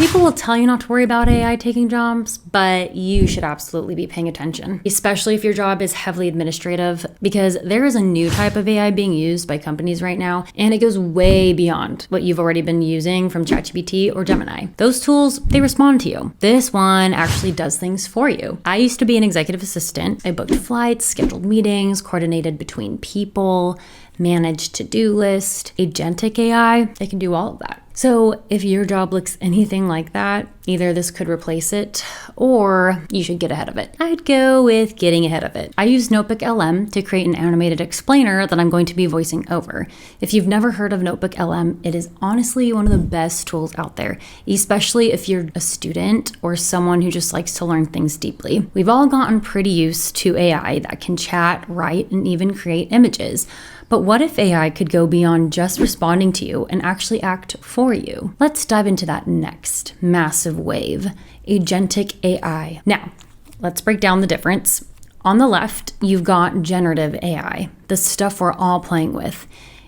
People will tell you not to worry about AI taking jobs, but you should absolutely be paying attention, especially if your job is heavily administrative, because there is a new type of AI being used by companies right now, and it goes way beyond what you've already been using from ChatGPT or Gemini. Those tools, they respond to you. This one actually does things for you. I used to be an executive assistant. I booked flights, scheduled meetings, coordinated between people, managed to-do list. Agentic AI, they can do all of that. So if your job looks anything like that, either this could replace it or you should get ahead of it. I'd go with getting ahead of it. I use Notebook LM to create an animated explainer that I'm going to be voicing over. If you've never heard of Notebook LM, it is honestly one of the best tools out there, especially if you're a student or someone who just likes to learn things deeply. We've all gotten pretty used to AI that can chat, write, and even create images. But what if AI could go beyond just responding to you and actually act for you? Let's dive into that next massive wave, Agentic AI. Now, let's break down the difference. On the left, you've got generative AI, the stuff we're all playing with.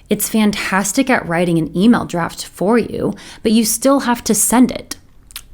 It's fantastic at writing an email draft for you, but you still have to send it.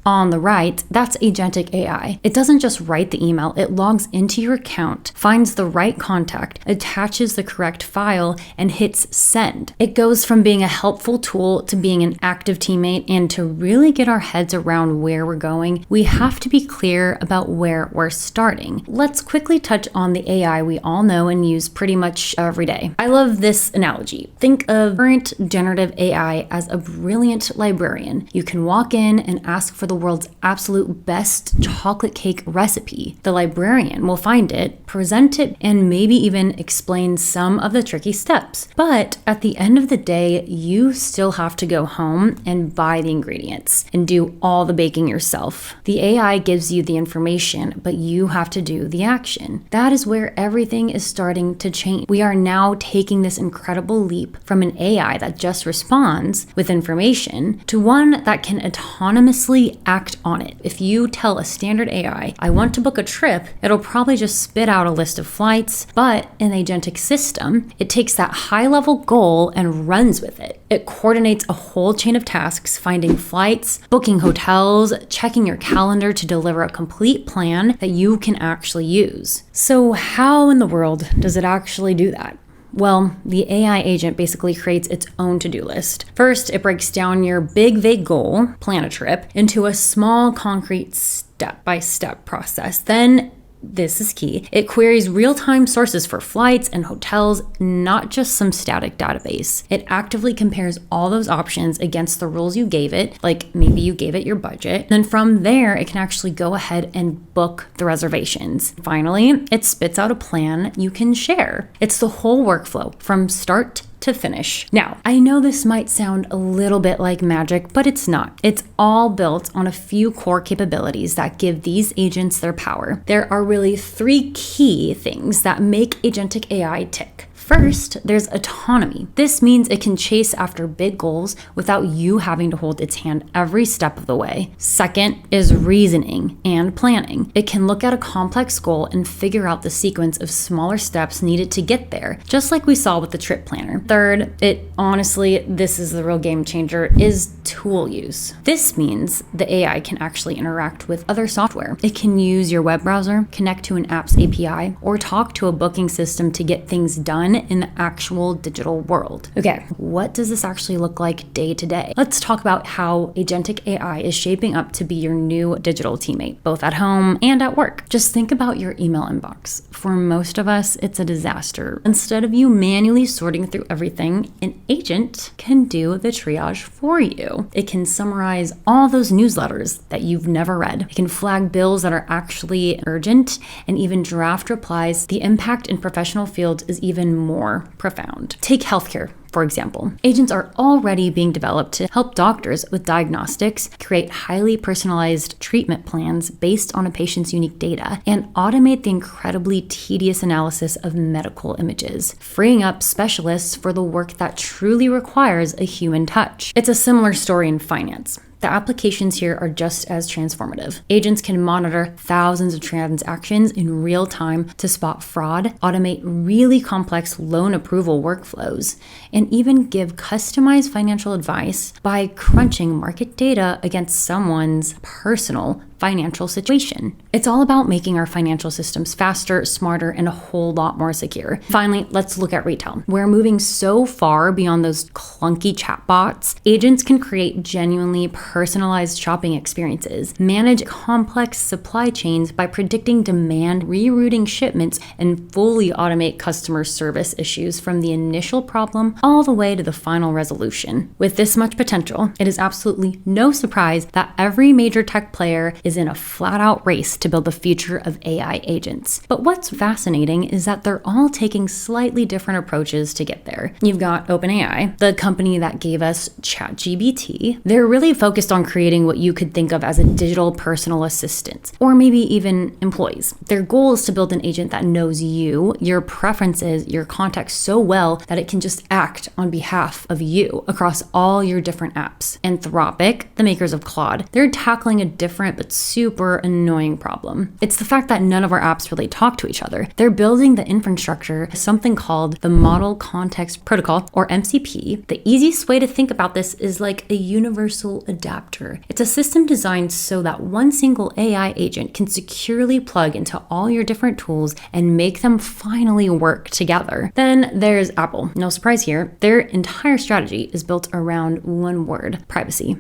On the right, that's Agentic AI. It doesn't just write the email, it logs into your account, finds the right contact, attaches the correct file, and hits send. It goes from being a helpful tool to being an active teammate, and to really get our heads around where we're going, we have to be clear about where we're starting. Let's quickly touch on the AI we all know and use pretty much every day. I love this analogy. Think of current generative AI as a brilliant librarian. You can walk in and ask for the world's absolute best chocolate cake recipe. The librarian will find it, present it, and maybe even explain some of the tricky steps. But at the end of the day, you still have to go home and buy the ingredients and do all the baking yourself. The AI gives you the information, but you have to do the action. That is where everything is starting to change. We are now taking this incredible leap from an AI that just responds with information to one that can autonomously act on it. If you tell a standard AI, I want to book a trip, it'll probably just spit out a list of flights, but in the agentic system, it takes that high-level goal and runs with it. It coordinates a whole chain of tasks, finding flights, booking hotels, checking your calendar to deliver a complete plan that you can actually use. So how in the world does it actually do that? Well, the AI agent basically creates its own to-do list. First, it breaks down your big, vague goal, plan a trip, into a small, concrete step-by-step process. Then, this is key, it queries real-time sources for flights and hotels, not just some static database. It actively compares all those options against the rules you gave it, like maybe you gave it your budget. Then from there, it can actually go ahead and book the reservations. Finally, it spits out a plan you can share. It's the whole workflow from start to finish. Now, I know this might sound a little bit like magic, but it's not. It's all built on a few core capabilities that give these agents their power. There are really three key things that make Agentic AI tick. First, there's autonomy. This means it can chase after big goals without you having to hold its hand every step of the way. Second is reasoning and planning. It can look at a complex goal and figure out the sequence of smaller steps needed to get there, just like we saw with the trip planner. Third, this is the real game changer, is tool use. This means the AI can actually interact with other software. It can use your web browser, connect to an app's API, or talk to a booking system to get things done in the actual digital world. Okay, what does this actually look like day to day? Let's talk about how Agentic AI is shaping up to be your new digital teammate, both at home and at work. Just think about your email inbox. For most of us, it's a disaster. Instead of you manually sorting through everything, an agent can do the triage for you. It can summarize all those newsletters that you've never read. It can flag bills that are actually urgent and even draft replies. The impact in professional fields is even more profound. Take healthcare, for example. Agents are already being developed to help doctors with diagnostics, create highly personalized treatment plans based on a patient's unique data, and automate the incredibly tedious analysis of medical images, freeing up specialists for the work that truly requires a human touch. It's a similar story in finance. The applications here are just as transformative. Agents can monitor thousands of transactions in real time to spot fraud, automate really complex loan approval workflows, and even give customized financial advice by crunching market data against someone's personal financial situation. It's all about making our financial systems faster, smarter, and a whole lot more secure. Finally, let's look at retail. We're moving so far beyond those clunky chatbots. Agents can create genuinely personalized shopping experiences, manage complex supply chains by predicting demand, rerouting shipments, and fully automate customer service issues from the initial problem all the way to the final resolution. With this much potential, it is absolutely no surprise that every major tech player is in a flat-out race to build the future of AI agents. But what's fascinating is that they're all taking slightly different approaches to get there. You've got OpenAI, the company that gave us ChatGPT. They're really focused on creating what you could think of as a digital personal assistant, or maybe even employees. Their goal is to build an agent that knows you, your preferences, your context so well that it can just act on behalf of you across all your different apps. Anthropic, the makers of Claude, they're tackling a different but super annoying problem. It's the fact that none of our apps really talk to each other. They're building the infrastructure, something called the Model Context Protocol, or MCP. The easiest way to think about this is like a universal adapter. It's a system designed so that one single AI agent can securely plug into all your different tools and make them finally work together. Then there's Apple. No surprise here. Their entire strategy is built around one word: privacy.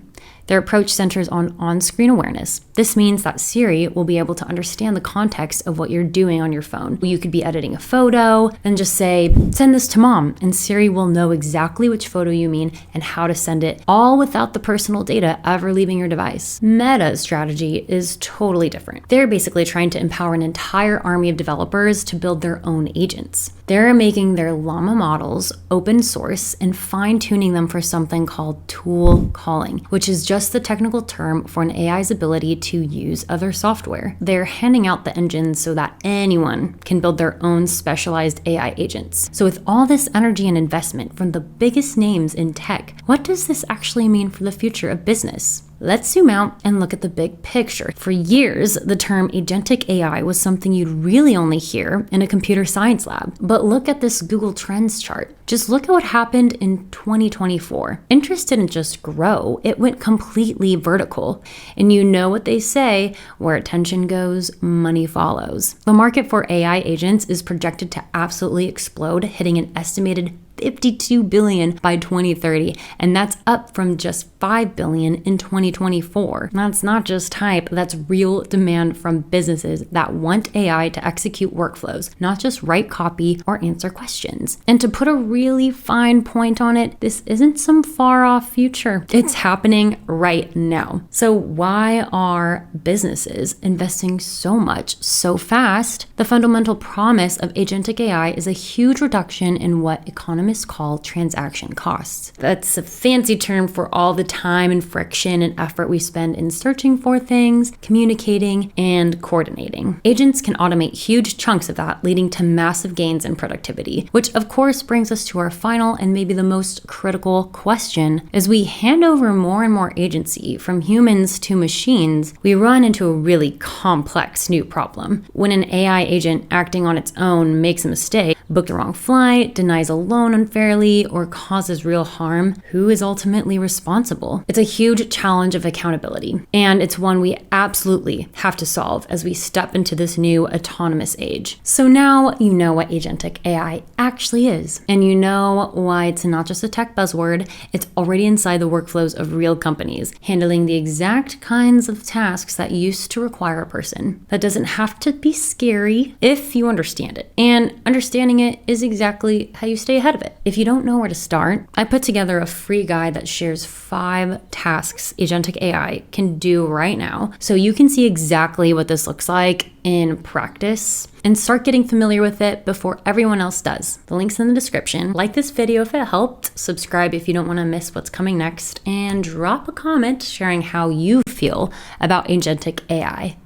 Their approach centers on on-screen awareness. This means that Siri will be able to understand the context of what you're doing on your phone. You could be editing a photo and just say, "Send this to mom," and Siri will know exactly which photo you mean and how to send it, all without the personal data ever leaving your device. Meta's strategy is totally different. They're basically trying to empower an entire army of developers to build their own agents. They're making their llama models open source and fine-tuning them for something called tool calling, which is just the technical term for an AI's ability to use other software. They're handing out the engines so that anyone can build their own specialized AI agents. So with all this energy and investment from the biggest names in tech, what does this actually mean for the future of business? Let's zoom out and look at the big picture. For years, the term Agentic AI was something you'd really only hear in a computer science lab. But look at this Google Trends chart. Just look at what happened in 2024. Interest didn't just grow, it went completely vertical. And you know what they say, where attention goes, money follows. The market for AI agents is projected to absolutely explode, hitting an estimated $52 billion by 2030, and that's up from just $5 billion in 2024. That's not just hype, that's real demand from businesses that want AI to execute workflows, not just write copy or answer questions. And to put a really fine point on it, this isn't some far off future. It's happening right now. So why are businesses investing so much so fast? The fundamental promise of agentic AI is a huge reduction in what economists call transaction costs. That's a fancy term for all the time and friction and effort we spend in searching for things, communicating, and coordinating. Agents can automate huge chunks of that, leading to massive gains in productivity, which of course brings us to our final and maybe the most critical question. As we hand over more and more agency from humans to machines, we run into a really complex new problem. When an AI agent acting on its own makes a mistake, booked the wrong flight, denies a loan unfairly, or causes real harm, who is ultimately responsible? It's a huge challenge of accountability, and it's one we absolutely have to solve as we step into this new autonomous age. So now you know what agentic AI actually is, and you know why it's not just a tech buzzword, it's already inside the workflows of real companies, handling the exact kinds of tasks that used to require a person. That doesn't have to be scary if you understand it, and understanding it is exactly how you stay ahead of it. If you don't know where to start, I put together a free guide that shares 5 tasks agentic AI can do right now, so you can see exactly what this looks like in practice and start getting familiar with it before everyone else does. The link's in the description. Like this video if it helped, subscribe if you don't want to miss what's coming next, and drop a comment sharing how you feel about agentic AI.